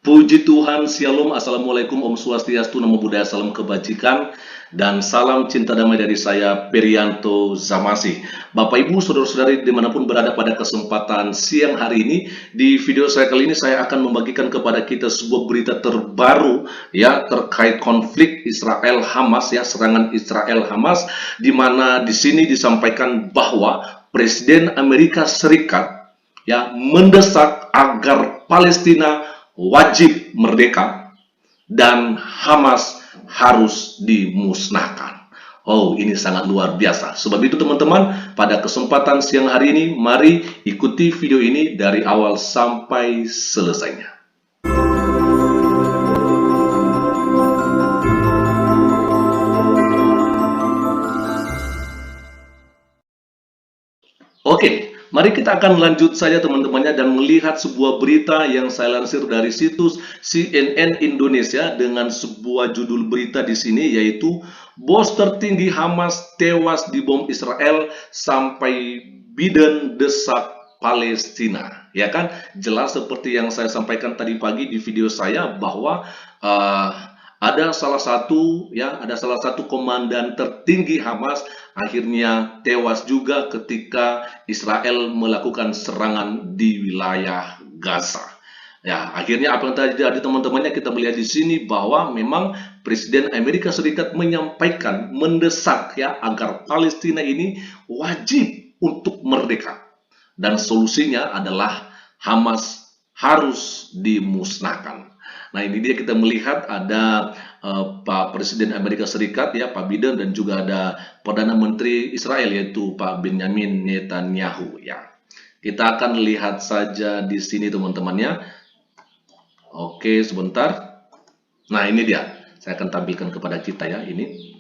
Puji Tuhan, Shalom, Assalamualaikum, Om Swastiastu, Namo Buddhaya, Salam Kebajikan, dan salam cinta damai dari saya, Perianto Zamasi. Bapak Ibu, Saudara-saudari dimanapun berada pada kesempatan siang hari ini, di video saya kali ini saya akan membagikan kepada kita sebuah berita terbaru ya terkait konflik Israel Hamas ya, serangan Israel Hamas, di mana di sini disampaikan bahwa Presiden Amerika Serikat ya mendesak agar Palestina wajib merdeka dan Hamas harus dimusnahkan. Oh, ini sangat luar biasa. Sebab itu teman-teman, pada kesempatan siang hari ini, mari ikuti video ini dari awal sampai selesainya. Oke, mari kita akan lanjut saja teman-temannya dan melihat sebuah berita yang saya lansir dari situs CNN Indonesia dengan sebuah judul berita di sini, yaitu bos tertinggi Hamas tewas dibom Israel sampai Biden desak Palestina. Ya kan, jelas seperti yang saya sampaikan tadi pagi di video saya bahwa ada salah satu komandan tertinggi Hamas akhirnya tewas juga ketika Israel melakukan serangan di wilayah Gaza. Ya, akhirnya apa yang terjadi teman-temannya, kita melihat di sini bahwa memang Presiden Amerika Serikat menyampaikan, mendesak ya agar Palestina ini wajib untuk merdeka. Dan solusinya adalah Hamas harus dimusnahkan. Nah, ini dia kita melihat ada Pak Presiden Amerika Serikat ya, Pak Biden, dan juga ada Perdana Menteri Israel yaitu Pak Benjamin Netanyahu ya. Kita akan lihat saja di sini teman-temannya. Oke, sebentar. Nah, ini dia. Saya akan tampilkan kepada kita ya, ini.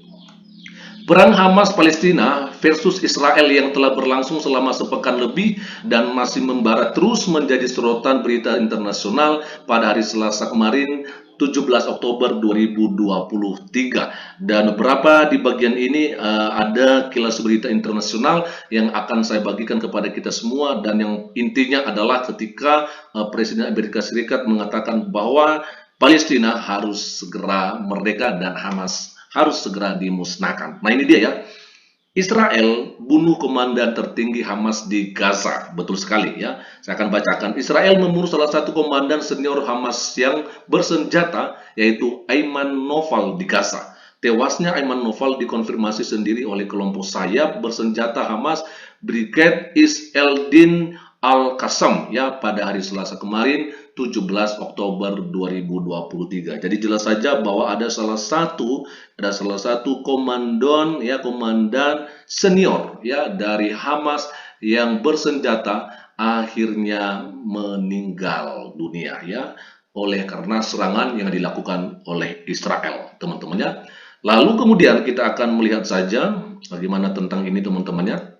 Perang Hamas Palestina versus Israel yang telah berlangsung selama sepekan lebih dan masih membara terus menjadi sorotan berita internasional pada hari Selasa kemarin, 17 Oktober 2023. Dan beberapa di bagian ini ada kilas berita internasional yang akan saya bagikan kepada kita semua, dan yang intinya adalah ketika Presiden Amerika Serikat mengatakan bahwa Palestina harus segera merdeka dan Hamas harus segera dimusnahkan. Nah, ini dia ya. Israel bunuh komandan tertinggi Hamas di Gaza. Betul sekali ya. Saya akan bacakan. Israel membunuh salah satu komandan senior Hamas yang bersenjata, yaitu Ayman Noval di Gaza. Tewasnya Ayman Noval dikonfirmasi sendiri oleh kelompok sayap bersenjata Hamas Brigade Is-Eldin Al-Qassam ya pada hari Selasa kemarin, 17 Oktober 2023. Jadi jelas saja bahwa ada salah satu komandan senior ya dari Hamas yang bersenjata akhirnya meninggal dunia ya oleh karena serangan yang dilakukan oleh Israel, teman-temannya. Lalu kemudian kita akan melihat saja bagaimana tentang ini, teman-temannya.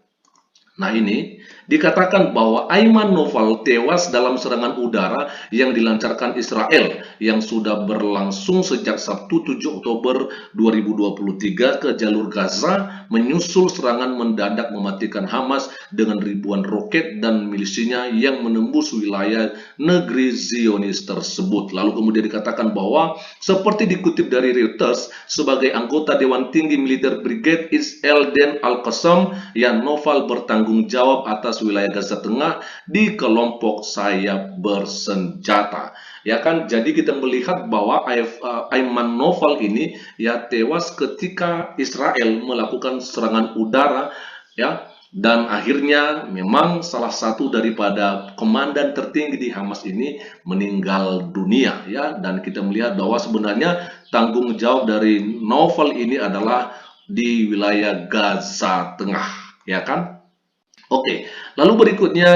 Nah, ini dikatakan bahwa Ayman Noval tewas dalam serangan udara yang dilancarkan Israel yang sudah berlangsung sejak Sabtu 7 Oktober 2023 ke jalur Gaza, menyusul serangan mendadak mematikan Hamas dengan ribuan roket dan milisinya yang menembus wilayah negeri Zionis tersebut. Lalu kemudian dikatakan bahwa seperti dikutip dari Reuters, sebagai anggota Dewan Tinggi Militer Brigade Is-Eldin Al-Qassam, yang Noval bertanggung jawab atas wilayah Gaza Tengah di kelompok sayap bersenjata. Ya kan, jadi kita melihat bahwa Ayman Noval ini ya tewas ketika Israel melakukan serangan udara ya, dan akhirnya memang salah satu daripada komandan tertinggi di Hamas ini meninggal dunia ya, dan kita melihat bahwa sebenarnya tanggung jawab dari Noval ini adalah di wilayah Gaza Tengah, ya kan? Oke, lalu berikutnya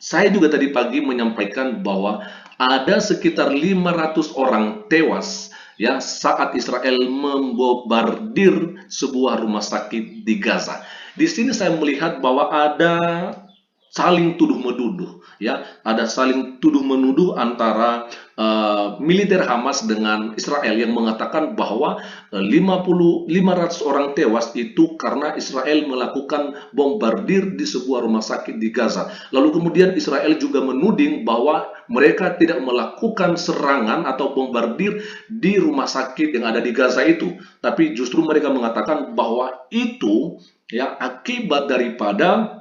saya juga tadi pagi menyampaikan bahwa ada sekitar 500 orang tewas ya saat Israel membombardir sebuah rumah sakit di Gaza. Di sini saya melihat bahwa ada saling tuduh menuduh ya, ada saling tuduh menuduh antara militer Hamas dengan Israel yang mengatakan bahwa 500 orang tewas itu karena Israel melakukan bombardir di sebuah rumah sakit di Gaza. Lalu kemudian Israel juga menuding bahwa mereka tidak melakukan serangan atau bombardir di rumah sakit yang ada di Gaza itu, tapi justru mereka mengatakan bahwa itu ya akibat daripada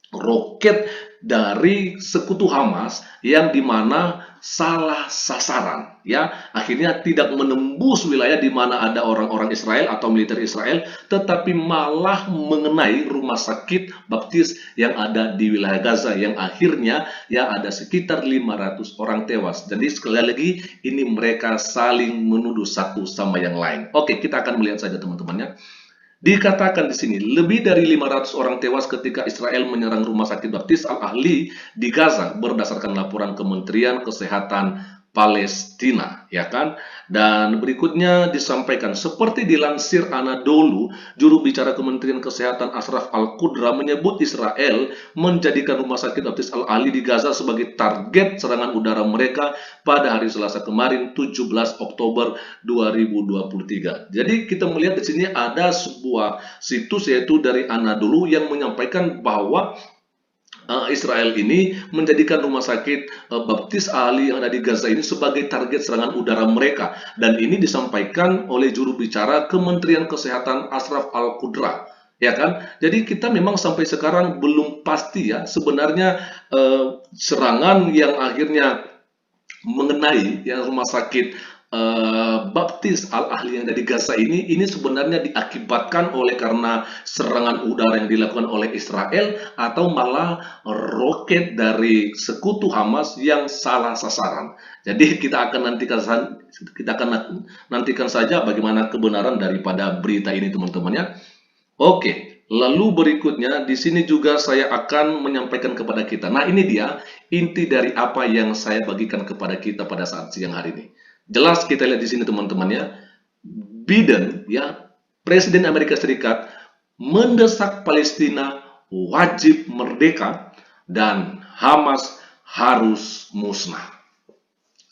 roket dari sekutu Hamas yang dimana salah sasaran, ya akhirnya tidak menembus wilayah di mana ada orang-orang Israel atau militer Israel, tetapi malah mengenai rumah sakit baptis yang ada di wilayah Gaza yang akhirnya ya ada sekitar 500 orang tewas. Jadi sekali lagi ini mereka saling menuduh satu sama yang lain. Oke, kita akan melihat saja teman-temannya. Dikatakan di sini, lebih dari 500 orang tewas ketika Israel menyerang rumah sakit baptis Al-Ahli di Gaza berdasarkan laporan Kementerian Kesehatan Palestina, ya kan? Dan berikutnya disampaikan, seperti dilansir Anadolu, juru bicara Kementerian Kesehatan Ashraf Al-Qudra menyebut Israel menjadikan rumah sakit baptis Al-Ahli di Gaza sebagai target serangan udara mereka pada hari Selasa kemarin, 17 Oktober 2023. Jadi kita melihat di sini ada sebuah situs yaitu dari Anadolu yang menyampaikan bahwa Israel ini menjadikan rumah sakit baptis Ahli yang ada di Gaza ini sebagai target serangan udara mereka, dan ini disampaikan oleh juru bicara Kementerian Kesehatan Ashraf Al-Qudra, ya kan? Jadi kita memang sampai sekarang belum pasti ya sebenarnya serangan yang akhirnya mengenai ya rumah sakit baptis Al-Ahli yang dari Gaza ini sebenarnya diakibatkan oleh karena serangan udara yang dilakukan oleh Israel atau malah roket dari sekutu Hamas yang salah sasaran. Jadi kita akan nantikan saja bagaimana kebenaran daripada berita ini teman-temannya. Oke, lalu berikutnya di sini juga saya akan menyampaikan kepada kita. Nah, ini dia inti dari apa yang saya bagikan kepada kita pada saat siang hari ini. Jelas kita lihat di sini teman-teman ya. Biden ya, Presiden Amerika Serikat mendesak Palestina wajib merdeka dan Hamas harus musnah.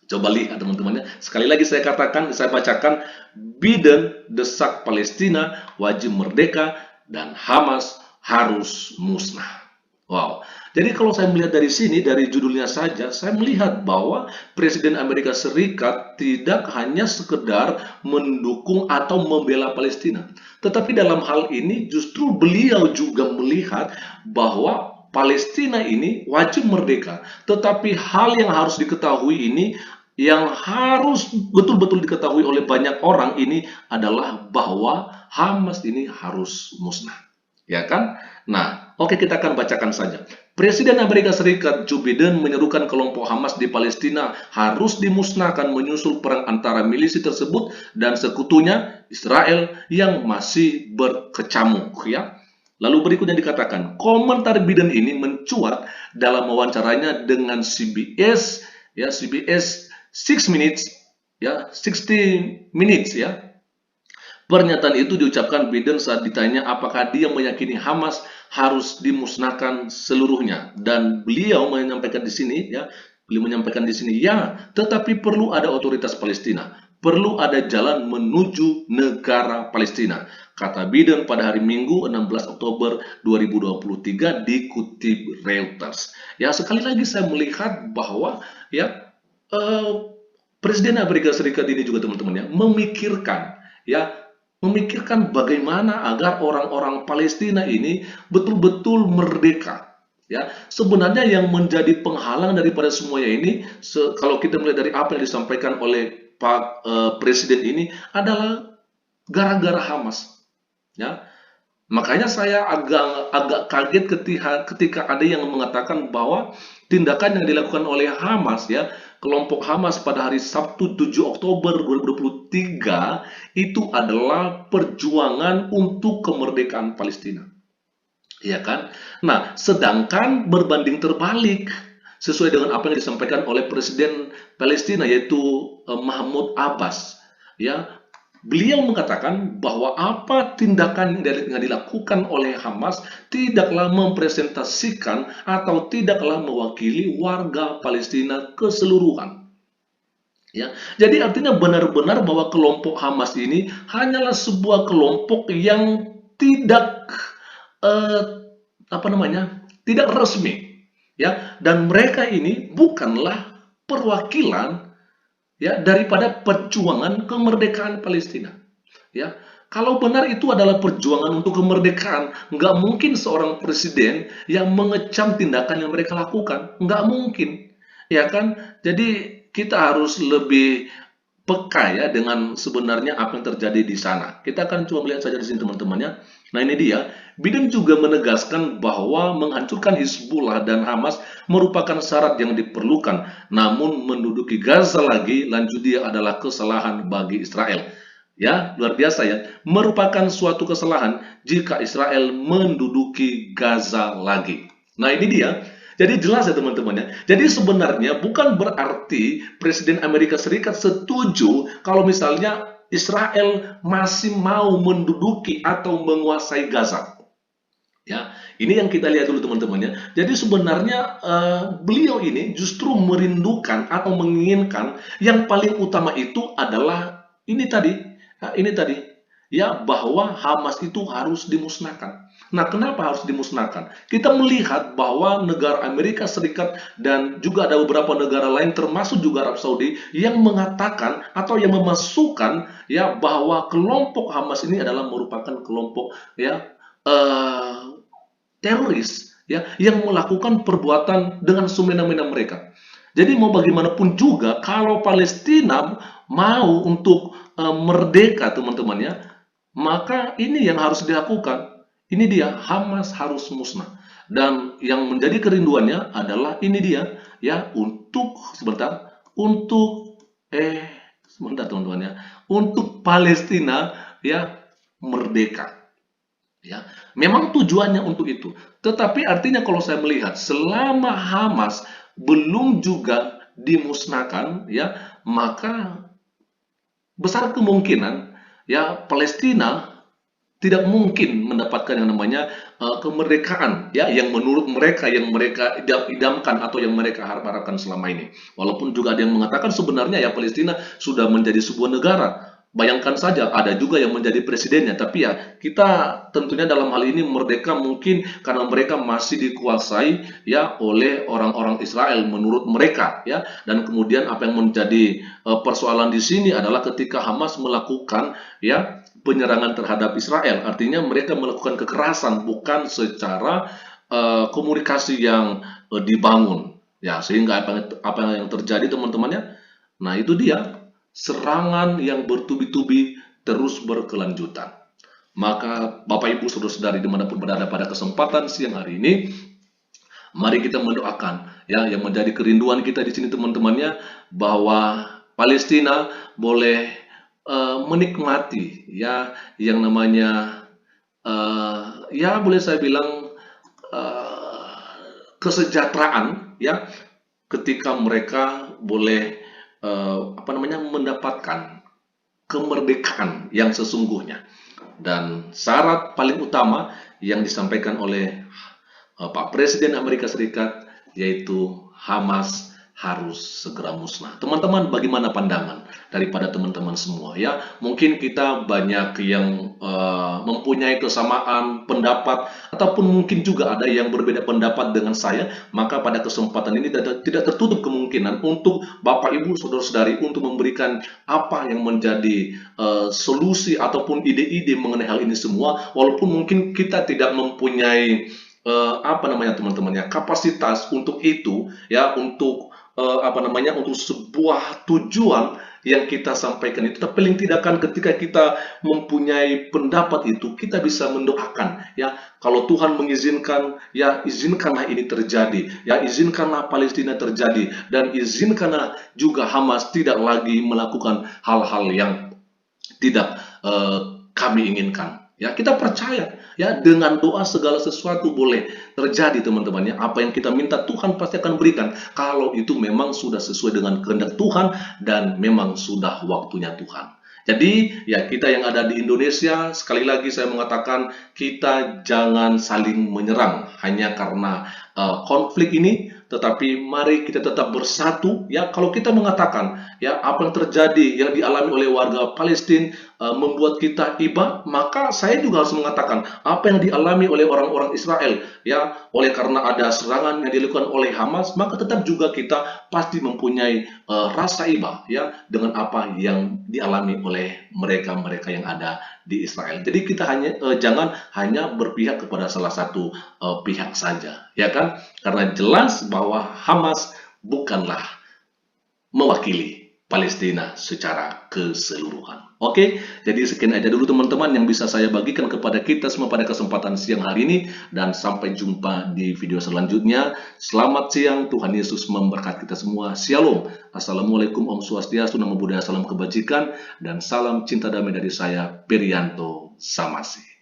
Coba lihat teman-temannya. Sekali lagi saya katakan, saya bacakan, Biden desak Palestina wajib merdeka dan Hamas harus musnah. Wow. Jadi kalau saya melihat dari sini, dari judulnya saja, saya melihat bahwa Presiden Amerika Serikat tidak hanya sekedar mendukung atau membela Palestina. Tetapi dalam hal ini justru beliau juga melihat bahwa Palestina ini wajib merdeka. Tetapi hal yang harus diketahui ini, yang harus betul-betul diketahui oleh banyak orang ini adalah bahwa Hamas ini harus musnah. Ya kan? Nah, oke, kita akan bacakan saja. Presiden Amerika Serikat Joe Biden menyerukan kelompok Hamas di Palestina harus dimusnahkan menyusul perang antara milisi tersebut dan sekutunya Israel yang masih berkecamuk ya. Lalu berikutnya dikatakan, komentar Biden ini mencuat dalam wawancaranya dengan CBS ya, CBS 6 Minutes ya, 60 Minutes ya. Pernyataan itu diucapkan Biden saat ditanya apakah dia meyakini Hamas harus dimusnahkan seluruhnya, dan beliau menyampaikan di sini ya, ya, tetapi perlu ada otoritas Palestina, perlu ada jalan menuju negara Palestina, kata Biden pada hari Minggu 16 Oktober 2023 dikutip Reuters. Ya, sekali lagi saya melihat bahwa ya Presiden Amerika Serikat ini juga teman-teman ya memikirkan bagaimana agar orang-orang Palestina ini betul-betul merdeka. Ya, sebenarnya yang menjadi penghalang daripada semuanya ini, kalau kita melihat dari apa yang disampaikan oleh Pak Presiden ini adalah gara-gara Hamas. Ya, makanya saya agak kaget ketika ada yang mengatakan bahwa tindakan yang dilakukan oleh Hamas ya, kelompok Hamas pada hari Sabtu 7 Oktober 2023 itu adalah perjuangan untuk kemerdekaan Palestina. Ya kan? Nah, sedangkan berbanding terbalik sesuai dengan apa yang disampaikan oleh Presiden Palestina yaitu Mahmud Abbas ya. Beliau mengatakan bahwa apa tindakan yang dilakukan oleh Hamas tidaklah mempresentasikan atau tidaklah mewakili warga Palestina keseluruhan. Ya, jadi artinya benar-benar bahwa kelompok Hamas ini hanyalah sebuah kelompok yang tidak eh, apa namanya, tidak resmi, ya, dan mereka ini bukanlah perwakilan ya daripada perjuangan kemerdekaan Palestina. Ya, kalau benar itu adalah perjuangan untuk kemerdekaan, nggak mungkin seorang presiden yang mengecam tindakan yang mereka lakukan, nggak mungkin, ya kan? Jadi kita harus lebih peka ya dengan sebenarnya apa yang terjadi di sana. Kita akan coba melihat saja di sini teman-temannya. Nah ini dia, Biden juga menegaskan bahwa menghancurkan Hizbullah dan Hamas merupakan syarat yang diperlukan. Namun menduduki Gaza lagi, lanjut dia adalah kesalahan bagi Israel. Ya, luar biasa ya. Merupakan suatu kesalahan jika Israel menduduki Gaza lagi. Nah ini dia. Jadi jelas ya teman-teman ya. Jadi sebenarnya bukan berarti Presiden Amerika Serikat setuju kalau misalnya Israel masih mau menduduki atau menguasai Gaza. Ya, ini yang kita lihat dulu teman-teman ya. Jadi sebenarnya beliau ini justru merindukan atau menginginkan yang paling utama itu adalah ini tadi, ini tadi, ya bahwa Hamas itu harus dimusnahkan. Nah, kenapa harus dimusnahkan? Kita melihat bahwa negara Amerika Serikat dan juga ada beberapa negara lain termasuk juga Arab Saudi yang mengatakan atau yang memasukkan ya bahwa kelompok Hamas ini adalah merupakan kelompok ya teroris ya yang melakukan perbuatan dengan semena-mena mereka. Jadi mau bagaimanapun juga kalau Palestina mau untuk merdeka teman-teman ya, maka ini yang harus dilakukan. Ini dia, Hamas harus musnah. Dan yang menjadi kerinduannya adalah ini dia, ya, untuk sebentar, untuk sebentar teman-teman ya, untuk Palestina ya merdeka. Ya, memang tujuannya untuk itu. Tetapi artinya kalau saya melihat selama Hamas belum juga dimusnahkan, ya, maka besar kemungkinan ya Palestina tidak mungkin mendapatkan yang namanya kemerdekaan ya yang menurut mereka yang mereka idamkan atau yang mereka harapkan selama ini. Walaupun juga ada yang mengatakan sebenarnya ya Palestina sudah menjadi sebuah negara. Bayangkan saja ada juga yang menjadi presidennya, tapi ya kita tentunya dalam hal ini merdeka mungkin karena mereka masih dikuasai ya oleh orang-orang Israel menurut mereka ya. Dan kemudian apa yang menjadi persoalan di sini adalah ketika Hamas melakukan ya penyerangan terhadap Israel. Artinya mereka melakukan kekerasan bukan secara komunikasi yang dibangun. Ya, sehingga apa yang terjadi teman-temannya? Nah, itu dia serangan yang bertubi-tubi terus berkelanjutan. Maka Bapak Ibu Saudara-saudari dimanapun berada pada kesempatan siang hari ini, mari kita mendoakan ya yang menjadi kerinduan kita di sini teman-temannya bahwa Palestina boleh menikmati ya yang namanya ya boleh saya bilang uh, kesejahteraan ya ketika mereka boleh apa namanya mendapatkan kemerdekaan yang sesungguhnya. Dan syarat paling utama yang disampaikan oleh Pak Presiden Amerika Serikat yaitu Hamas harus segera musnah. Teman-teman, bagaimana pandangan daripada teman-teman semua ya? Mungkin kita banyak yang mempunyai kesamaan pendapat ataupun mungkin juga ada yang berbeda pendapat dengan saya. Maka pada kesempatan ini tidak tertutup kemungkinan untuk Bapak Ibu Saudara-saudari untuk memberikan apa yang menjadi solusi ataupun ide-ide mengenai hal ini semua. Walaupun mungkin kita tidak mempunyai apa namanya teman-teman ya kapasitas untuk itu ya untuk apa namanya untuk sebuah tujuan yang kita sampaikan itu, tapi paling tidak kan ketika kita mempunyai pendapat itu kita bisa mendoakan ya kalau Tuhan mengizinkan ya izinkanlah ini terjadi ya izinkanlah Palestina terjadi dan izinkanlah juga Hamas tidak lagi melakukan hal-hal yang tidak kami inginkan. Ya, kita percaya ya dengan doa segala sesuatu boleh terjadi teman-teman ya. Apa yang kita minta Tuhan pasti akan berikan kalau itu memang sudah sesuai dengan kehendak Tuhan dan memang sudah waktunya Tuhan. Jadi ya kita yang ada di Indonesia sekali lagi saya mengatakan kita jangan saling menyerang hanya karena konflik ini tetapi mari kita tetap bersatu ya. Kalau kita mengatakan ya apa yang terjadi yang dialami oleh warga Palestina membuat kita iba, maka saya juga harus mengatakan apa yang dialami oleh orang-orang Israel ya, oleh karena ada serangan yang dilakukan oleh Hamas, maka tetap juga kita pasti mempunyai rasa iba ya dengan apa yang dialami oleh mereka-mereka yang ada di Israel. Jadi kita jangan hanya berpihak kepada salah satu pihak saja, ya kan? Karena jelas bahwa Hamas bukanlah mewakili Palestina secara keseluruhan. Oke, jadi sekian aja dulu teman-teman yang bisa saya bagikan kepada kita semua pada kesempatan siang hari ini, dan sampai jumpa di video selanjutnya. Selamat siang, Tuhan Yesus memberkati kita semua. Shalom. Assalamualaikum, Om Swastiastu, Namo Buddhaya, salam kebajikan, dan salam cinta damai dari saya, Perianto Samasi.